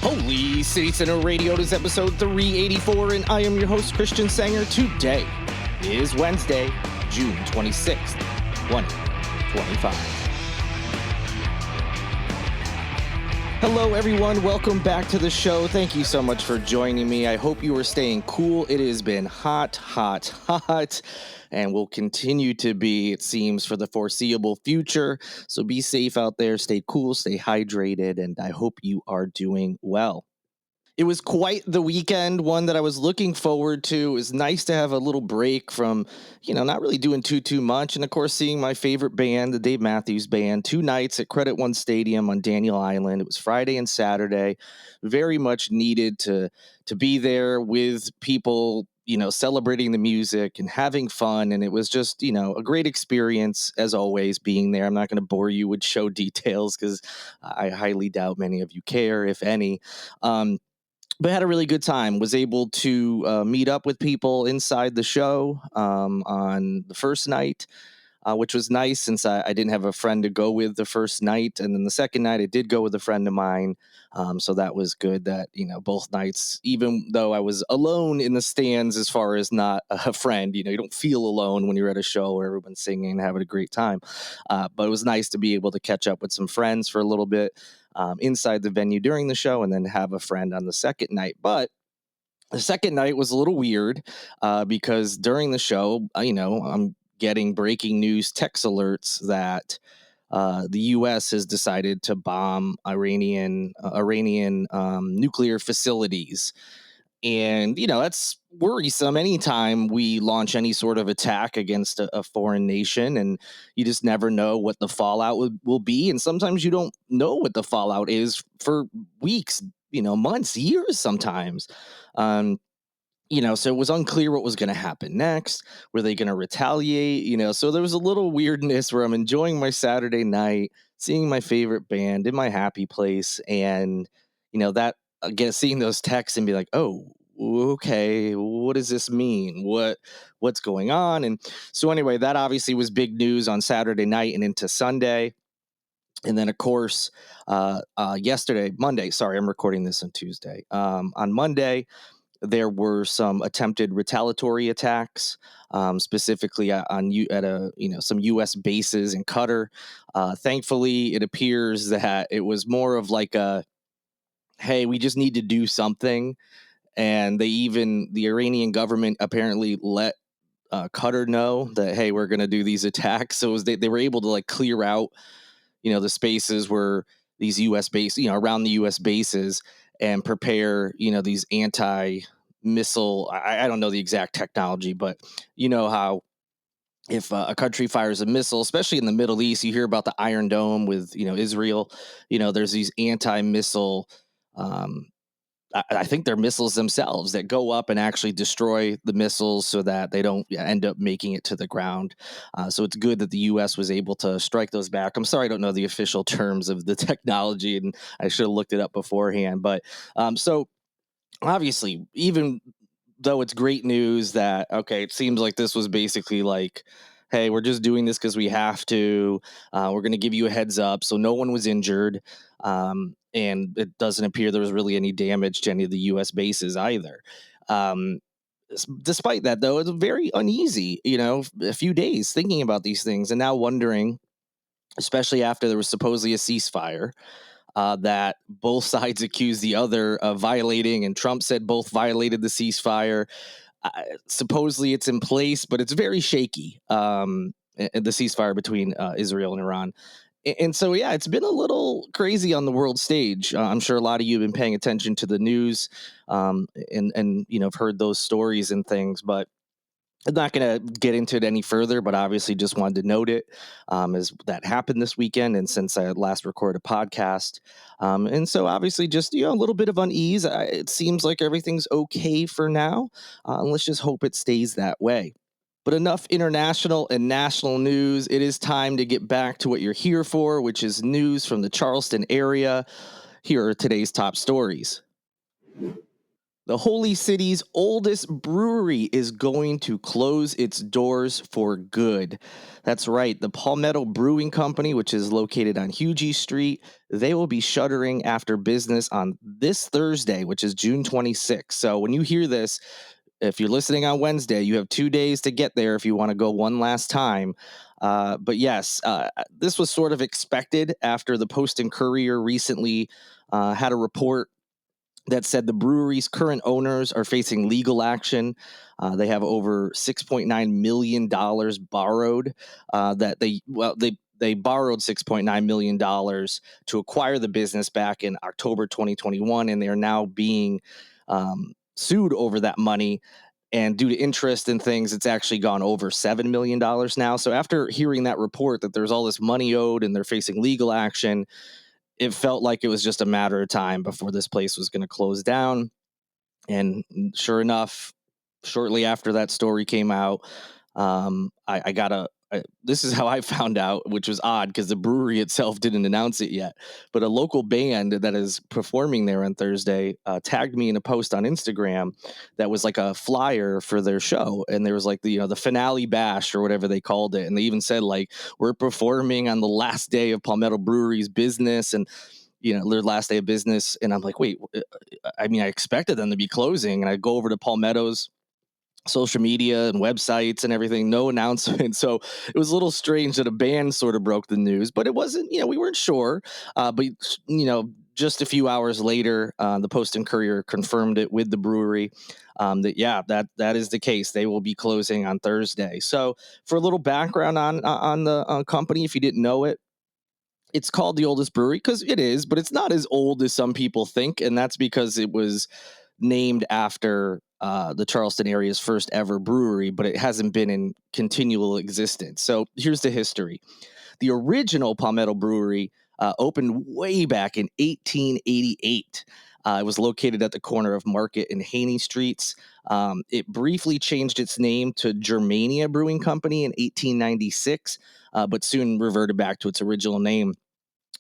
Holy City Center Radio, this is episode 384, and I am your host, Christian Sanger. Today is Wednesday, June 26th, 2025. Hello, everyone. Welcome back to the show. Thank you so much for joining me. I hope you are staying cool. It has been hot, and will continue to be, it seems, for the foreseeable future. So be safe out there, stay cool, stay hydrated, and I hope you are doing well. It was quite the weekend, one that I was looking forward to. It was nice to have a little break from, not really doing too much. And of course, seeing my favorite band, the Dave Matthews Band, 2 nights at Credit One Stadium on Daniel Island. It was Friday and Saturday. Very much needed to be there with people, celebrating the music and having fun. And it was just, a great experience as always being there. I'm not going to bore you with show details because I highly doubt many of you care, if any. But had a really good time. Was able to meet up with people inside the show on the first night, which was nice since I didn't have a friend to go with the first night. And then the second night, I did go with a friend of mine. So that was good that, both nights, even though I was alone in the stands as far as not a friend, you don't feel alone when you're at a show where everyone's singing and having a great time. But it was nice to be able to catch up with some friends for a little bit inside the venue during the show and then have a friend on the second night. But the second night was a little weird because during the show, I'm getting breaking news text alerts that the U.S. has decided to bomb Iranian nuclear facilities. And, that's worrisome anytime we launch any sort of attack against a foreign nation, and you just never know what the fallout will be. And sometimes you don't know what the fallout is for weeks, months, years sometimes. So it was unclear what was going to happen next. Were they going to retaliate? So there was a little weirdness where I'm enjoying my Saturday night, seeing my favorite band in my happy place. And, that again, seeing those texts and be like, oh, okay, what does this mean? What's going on? And so anyway, that obviously was big news on Saturday night and into Sunday. And then, of course, Monday, sorry, I'm recording this on Tuesday. On Monday, there were some attempted retaliatory attacks, specifically some U.S. bases in Qatar. Thankfully, it appears that it was more of like a, hey, we just need to do something. And the Iranian government apparently let Qatar know that, hey, we're going to do these attacks. So they were able to like clear out, the spaces where these U.S. bases, around the U.S. bases, and prepare, these anti-missile. I don't know the exact technology, but you know how if a country fires a missile, especially in the Middle East, you hear about the Iron Dome with, Israel. There's these anti-missile. I think they're missiles themselves that go up and actually destroy the missiles so that they don't end up making it to the ground. So it's good that the U.S. was able to strike those back. I'm sorry I don't know the official terms of the technology, and I should have looked it up beforehand. But so obviously, even though it's great news that, okay, it seems like this was basically like, hey, we're just doing this because we have to. We're going to give you a heads up. So no one was injured. And it doesn't appear there was really any damage to any of the U.S. bases either. Despite that, though, it's very uneasy, a few days thinking about these things and now wondering, especially after there was supposedly a ceasefire, that both sides accused the other of violating, and Trump said both violated the ceasefire. Supposedly it's in place, but it's very shaky, the ceasefire between Israel and Iran. And so, yeah, it's been a little crazy on the world stage. I'm sure a lot of you have been paying attention to the news and have heard those stories and things, but I'm not going to get into it any further, but obviously just wanted to note it as that happened this weekend and since I last recorded a podcast. And so obviously just, a little bit of unease. It seems like everything's okay for now. And let's just hope it stays that way. But enough international and national news. It is time to get back to what you're here for, which is news from the Charleston area. Here are today's top stories. The Holy City's oldest brewery is going to close its doors for good. That's right. The Palmetto Brewing Company, which is located on Hugie Street, they will be shuttering after business on this Thursday, which is June 26th. So when you hear this, if you're listening on Wednesday, you have 2 days to get there if you want to go one last time. But yes, this was sort of expected after the Post and Courier recently had a report that said the brewery's current owners are facing legal action. They have over $6.9 million borrowed. They borrowed $6.9 million to acquire the business back in October 2021, and they are now being sued over that money. And due to interest and things, it's actually gone over $7 million now. So after hearing that report that there's all this money owed and they're facing legal action, it felt like it was just a matter of time before this place was going to close down. And sure enough, shortly after that story came out, I got this is how I found out, which was odd because the brewery itself didn't announce it yet. But a local band that is performing there on Thursday tagged me in a post on Instagram that was like a flyer for their show, and there was like the finale bash or whatever they called it, and they even said like we're performing on the last day of Palmetto Brewery's business, and their last day of business. And I'm like, wait, I mean, I expected them to be closing. And I go over to Palmetto's social media and websites and everything, no announcement. So it was a little strange that a band sort of broke the news, but it wasn't, we weren't sure. But, just a few hours later, the Post and Courier confirmed it with the brewery that is the case. They will be closing on Thursday. So for a little background on the company, if you didn't know it, it's called the oldest brewery because it is, but it's not as old as some people think. And that's because it was named after the Charleston area's first ever brewery, but it hasn't been in continual existence. So here's the history. The original Palmetto Brewery opened way back in 1888. It was located at the corner of Market and Haney Streets. It briefly changed its name to Germania Brewing Company in 1896, but soon reverted back to its original name.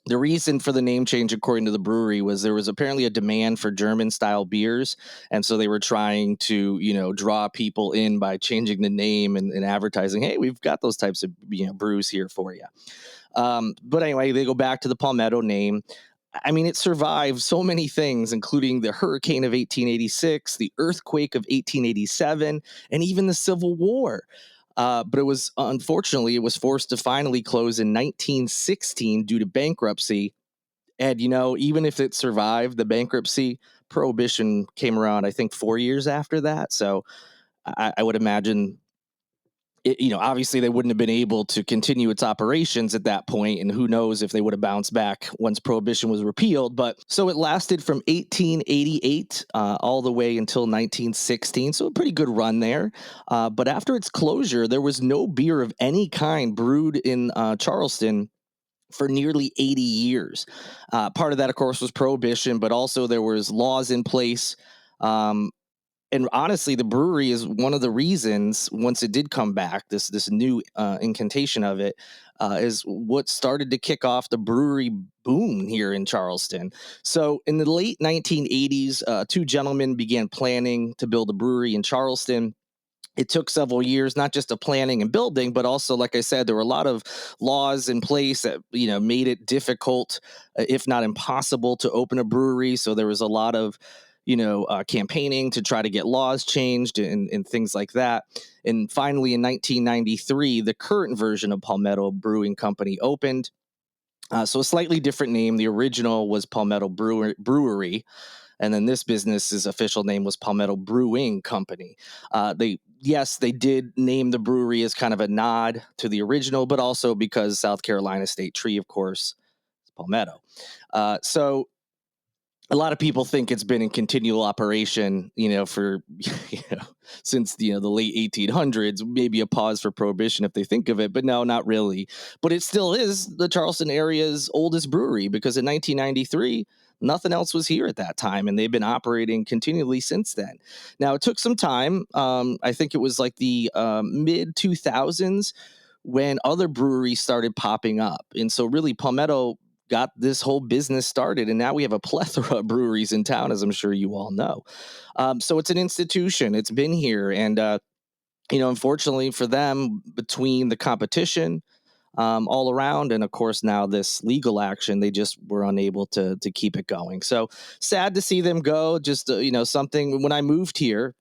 The reason for the name change, according to the brewery, was there was apparently a demand for German-style beers, and so they were trying to, draw people in by changing the name and advertising, hey, we've got those types of brews here for you. But anyway, they go back to the Palmetto name. I mean, it survived so many things, including the hurricane of 1886, the earthquake of 1887, and even the Civil War. But it was forced to finally close in 1916 due to bankruptcy. And, even if it survived the bankruptcy, Prohibition came around, I think, 4 years after that. So I would imagine obviously they wouldn't have been able to continue its operations at that point, and who knows if they would have bounced back once Prohibition was repealed. But so it lasted from 1888 all the way until 1916, so a pretty good run there. But after its closure, there was no beer of any kind brewed in Charleston for nearly 80 years. Part of that, of course, was Prohibition, but also there was laws in place. And honestly, the brewery is one of the reasons, once it did come back, this new incantation of it is what started to kick off the brewery boom here in Charleston. So in the late 1980s, two gentlemen began planning to build a brewery in Charleston. It took several years, not just of planning and building, but also, like I said, there were a lot of laws in place that, made it difficult, if not impossible, to open a brewery. So there was a lot of, campaigning to try to get laws changed and things like that. And finally, in 1993, the current version of Palmetto Brewing Company opened. So a slightly different name. The original was Palmetto Brewery. And then this business's official name was Palmetto Brewing Company. They did name the brewery as kind of a nod to the original, but also because South Carolina State Tree, of course, is Palmetto. So a lot of people think it's been in continual operation, for since the late 1800s. Maybe a pause for Prohibition if they think of it, but no, not really. But it still is the Charleston area's oldest brewery because in 1993, nothing else was here at that time, and they've been operating continually since then. Now, it took some time. I think it was like the mid 2000s when other breweries started popping up, and so really Palmetto got this whole business started, and now we have a plethora of breweries in town, as I'm sure you all know. So it's an institution. It's been here, and unfortunately for them, between the competition all around, and of course now this legal action, they just were unable to keep it going. So sad to see them go. Just something. When I moved here,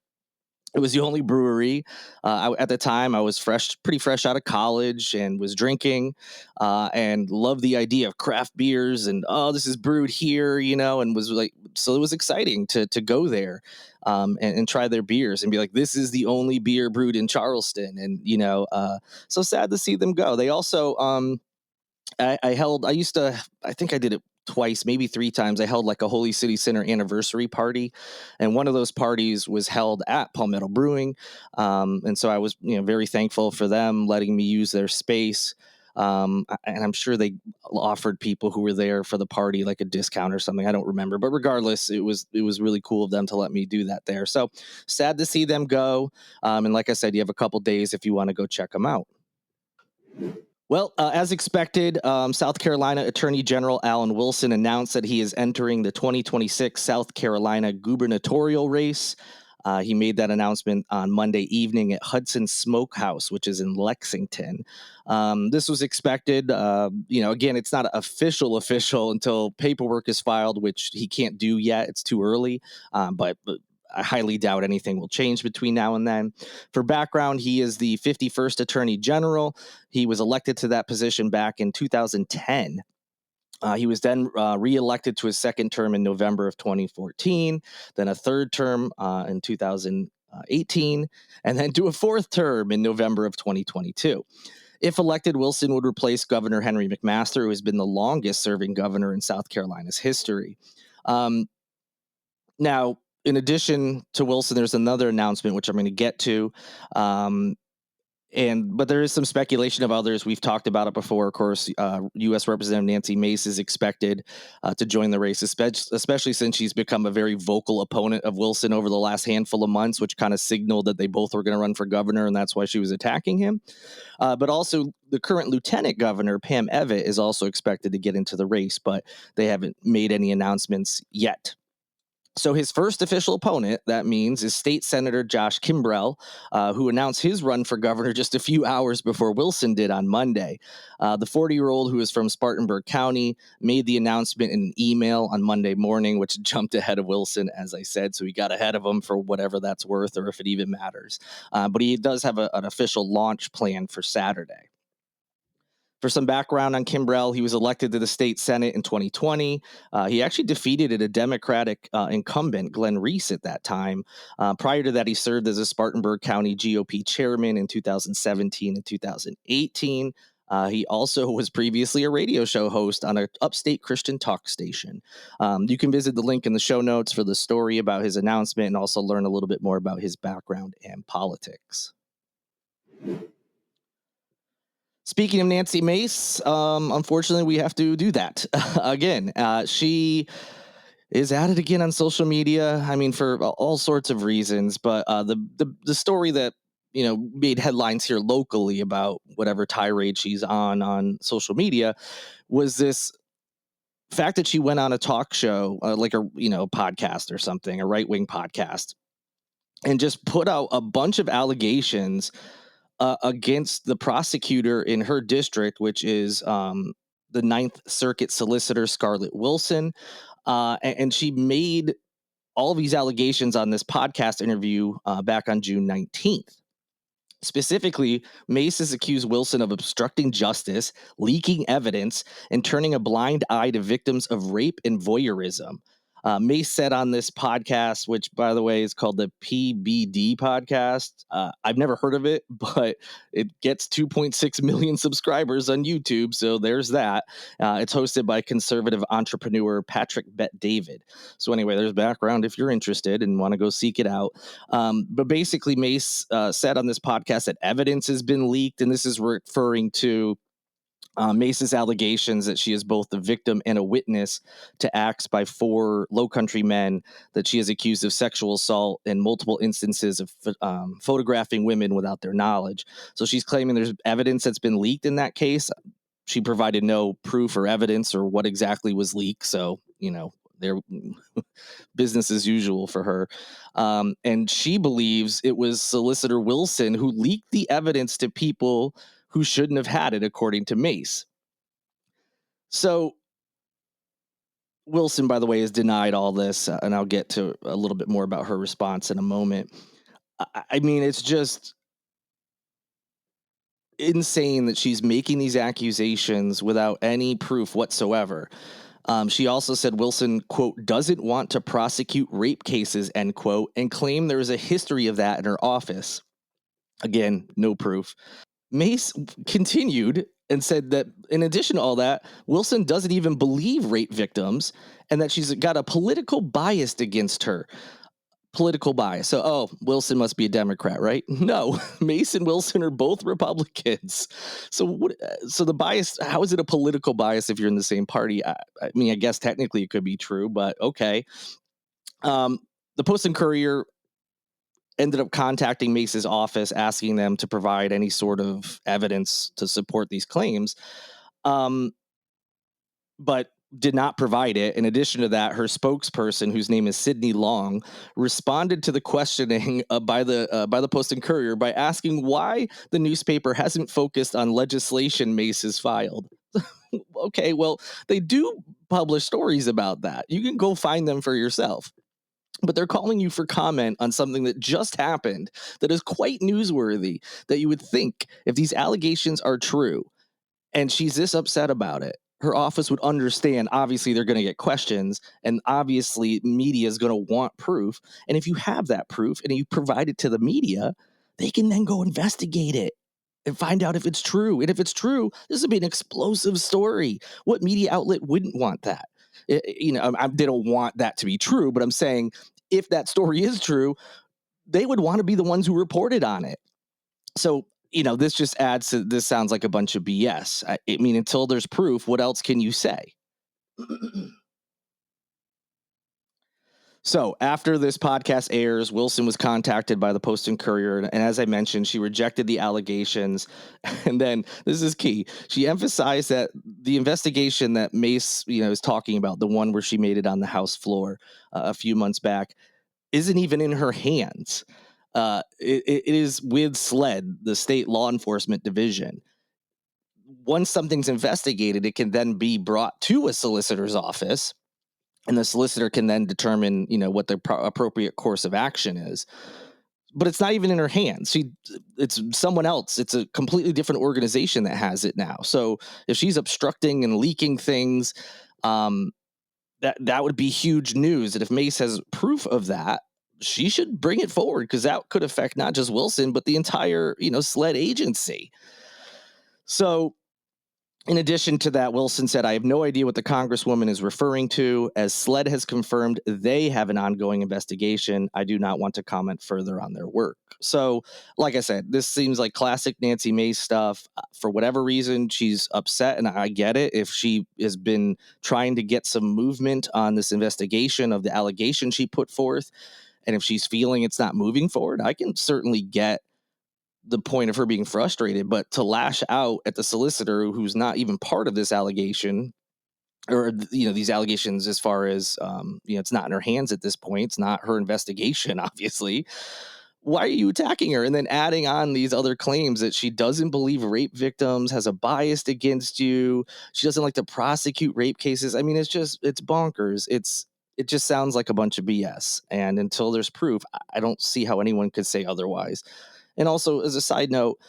it was the only brewery. At the time, I was pretty fresh out of college, and was drinking, and loved the idea of craft beers, and this is brewed here, and was like, so it was exciting to go there, and try their beers, and be like, this is the only beer brewed in Charleston, and so sad to see them go. They also I think I did it twice, maybe three times. I held like a Holy City Center anniversary party, and one of those parties was held at Palmetto Brewing. And so I was, very thankful for them letting me use their space. And I'm sure they offered people who were there for the party like a discount or something. I don't remember, but regardless, it was really cool of them to let me do that there. So sad to see them go. And like I said, you have a couple days if you want to go check them out. Well, as expected, South Carolina Attorney General Alan Wilson announced that he is entering the 2026 South Carolina gubernatorial race. He made that announcement on Monday evening at Hudson Smokehouse, which is in Lexington. This was expected. Again, it's not official until paperwork is filed, which he can't do yet. It's too early, but I highly doubt anything will change between now and then. For background, he is the 51st Attorney General. He was elected to that position back in 2010. He was then reelected to his second term in November of 2014, then a third term in 2018, and then to a fourth term in November of 2022. If elected, Wilson would replace Governor Henry McMaster, who has been the longest serving governor in South Carolina's history. Now, in addition to Wilson, there's another announcement, which I'm going to get to. But there is some speculation of others. We've talked about it before. Of course, U.S. Representative Nancy Mace is expected to join the race, especially since she's become a very vocal opponent of Wilson over the last handful of months, which kind of signaled that they both were going to run for governor, and that's why she was attacking him. But also, the current lieutenant governor, Pam Evett, is also expected to get into the race, but they haven't made any announcements yet. So his first official opponent, that means, is State Senator Josh Kimbrell, who announced his run for governor just a few hours before Wilson did on Monday. The 40-year-old, who is from Spartanburg County, made the announcement in an email on Monday morning, which jumped ahead of Wilson, as I said. So he got ahead of him for whatever that's worth, or if it even matters. But he does have an official launch plan for Saturday. For some background on Kimbrell, he was elected to the state Senate in 2020. He actually defeated a Democratic incumbent, Glenn Reese, at that time. Prior to that, he served as a Spartanburg County GOP chairman in 2017 and 2018. He also was previously a radio show host on an upstate Christian talk station. You can visit the link in the show notes for the story about his announcement, and also learn a little bit more about his background and politics. Speaking of Nancy Mace, unfortunately, we have to do that again. She is at it again on social media. I mean, for all sorts of reasons. But the story that made headlines here locally about whatever tirade she's on social media was this fact that she went on a talk show, like a podcast or something, a right-wing podcast, and just put out a bunch of allegations against the prosecutor in her district, which is the Ninth Circuit solicitor, Scarlett Wilson. And she made all of these allegations on this podcast interview back on June 19th. Specifically, Mace has accused Wilson of obstructing justice, leaking evidence, and turning a blind eye to victims of rape and voyeurism. Mace said on this podcast, which, by the way, is called the PBD podcast. I've never heard of it, but it gets 2.6 million subscribers on YouTube, so there's that. It's hosted by conservative entrepreneur Patrick Bet-David. So anyway, there's background if you're interested and want to go seek it out. But basically, Mace said on this podcast that evidence has been leaked, and this is referring to Mace's allegations that she is both the victim and a witness to acts by 4 Low Country men that she is accused of sexual assault and multiple instances of photographing women without their knowledge. So she's claiming there's evidence that's been leaked in that case. she provided no proof or evidence or what exactly was leaked. So, their business as usual for her. And she believes it was Solicitor Wilson who leaked the evidence to people who shouldn't have had it, according to Mace. So Wilson, by the way, has denied all this, and I'll get to a little bit more about her response in a moment. I mean, it's just insane that she's making these accusations without any proof whatsoever. She also said Wilson, quote, doesn't want to prosecute rape cases, end quote, and claimed there is a history of that in her office. Again, no proof. Mace continued and said that in addition to all that, Wilson doesn't even believe rape victims and that she's got a political bias against her. Political bias. So, Wilson must be a Democrat, right? No, Mace and Wilson are both Republicans. So what? So the bias, how is it a political bias if you're in the same party? I mean, I guess technically it could be true, but okay. The Post and Courier ended up contacting Mace's office, asking them to provide any sort of evidence to support these claims. But did not provide it. In addition to that, her spokesperson, whose name is Sydney Long, responded to the questioning by the Post and Courier by asking why the newspaper hasn't focused on legislation Mace has filed. Okay, well, they do publish stories about that. You can go find them for yourself. But they're calling you for comment on something that just happened that is quite newsworthy, that you would think, if these allegations are true, and she's this upset about it, her office would understand. Obviously, they're going to get questions, and obviously, media is going to want proof. And if you have that proof and you provide it to the media, they can then go investigate it and find out if it's true. And if it's true, this would be an explosive story. What media outlet wouldn't want that? They don't want that to be true, but I'm saying if that story is true, they would want to be the ones who reported on it. So, this just adds to this. Sounds like a bunch of BS. I mean, until there's proof, what else can you say? So after this podcast airs, Wilson was contacted by the Post and Courier. And as I mentioned, she rejected the allegations. And then this is key. She emphasized that the investigation that Mace, is talking about, the one where she made it on the House floor a few months back, isn't even in her hands. It is with SLED, the state law enforcement division. Once something's investigated, it can then be brought to a solicitor's office, and the solicitor can then determine, what the appropriate course of action is. But it's not even in her hands. It's someone else. It's a completely different organization that has it now. So if she's obstructing and leaking things, that would be huge news. And if Mace has proof of that, she should bring it forward, because that could affect not just Wilson, but the entire, SLED agency. So in addition to that, Wilson said, I have no idea what the Congresswoman is referring to. As SLED has confirmed, they have an ongoing investigation. I do not want to comment further on their work. So, like I said, this seems like classic Nancy Mace stuff. For whatever reason, she's upset, and I get it. If she has been trying to get some movement on this investigation of the allegation she put forth, and if she's feeling it's not moving forward, I can certainly get the point of her being frustrated. But to lash out at the solicitor who's not even part of this allegation, or these allegations, as far as it's not in her hands at this point, it's not her investigation, obviously. Why are you attacking her? And then adding on these other claims that she doesn't believe rape victims, has a bias against you, she doesn't like to prosecute rape cases. I mean, it's bonkers. It just sounds like a bunch of BS. And until there's proof, I don't see how anyone could say otherwise. And also, as a side note,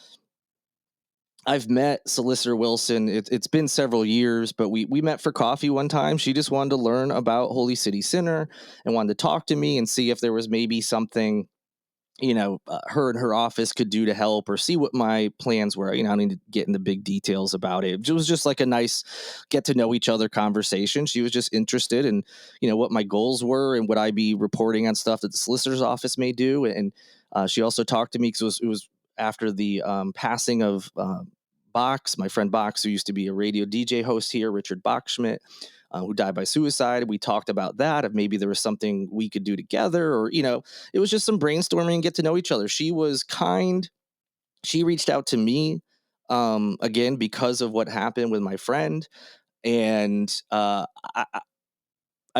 I've met Solicitor Wilson. It's been several years, but we met for coffee one time. She just wanted to learn about Holy City Sinner and wanted to talk to me and see if there was maybe something, her and her office could do to help, or see what my plans were. I don't need to get into big details about it. It was just like a nice get to know each other conversation. She was just interested in, what my goals were and would I be reporting on stuff that the solicitor's office may do. And she also talked to me because it was after the passing of Box, my friend Box, who used to be a radio DJ host here, Richard Bachschmidt, who died by suicide. We talked about that, if maybe there was something we could do together, or, it was just some brainstorming and get to know each other. She was kind. She reached out to me again, because of what happened with my friend. And I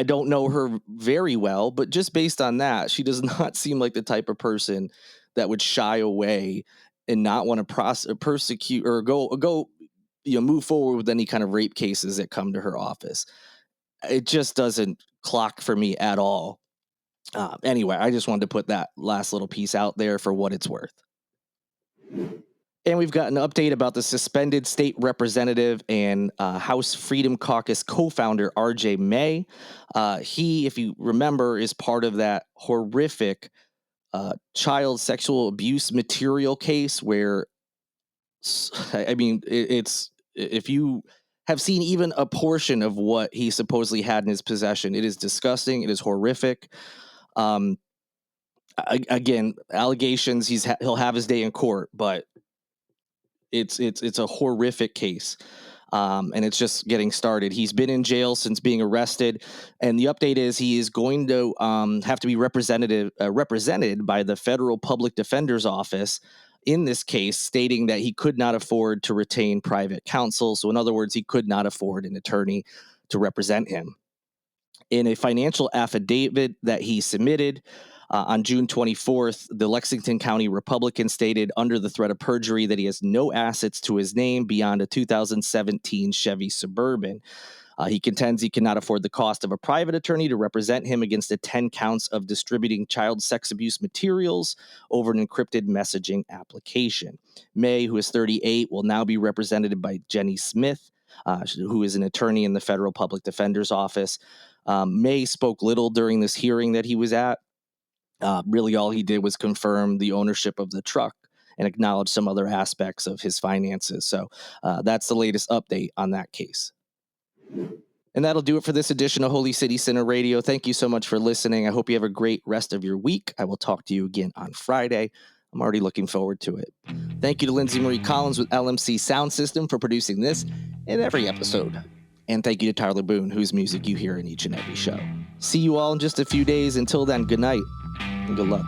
don't know her very well, but just based on that, she does not seem like the type of person that would shy away and not want to persecute or go move forward with any kind of rape cases that come to her office. It just doesn't clock for me at all. Anyway, I just wanted to put that last little piece out there for what it's worth. And we've got an update about the suspended state representative and House Freedom Caucus co-founder R.J. May. He, if you remember, is part of that horrific child sexual abuse material case where, I mean, it's if you have seen even a portion of what he supposedly had in his possession, it is disgusting. It is horrific. Again, allegations. He'll have his day in court, but it's a horrific case. And it's just getting started. He's been in jail since being arrested, and the update is he is going to have to be represented by the federal public defender's office in this case, stating that he could not afford to retain private counsel. So in other words, he could not afford an attorney to represent him. In a financial affidavit that he submitted on June 24th, the Lexington County Republican stated under the threat of perjury that he has no assets to his name beyond a 2017 Chevy Suburban. He contends he cannot afford the cost of a private attorney to represent him against the 10 counts of distributing child sex abuse materials over an encrypted messaging application. May, who is 38, will now be represented by Jenny Smith, who is an attorney in the federal public defender's office. May spoke little during this hearing that he was at. Really, all he did was confirm the ownership of the truck and acknowledge some other aspects of his finances. So that's the latest update on that case. And that'll do it for this edition of Holy City Center Radio. Thank you so much for listening. I hope you have a great rest of your week. I will talk to you again on Friday. I'm already looking forward to it. Thank you to Lindsay Marie Collins with LMC Soundsystem for producing this and every episode. And thank you to Tyler Boone, whose music you hear in each and every show. See you all in just a few days. Until then, good night and good luck.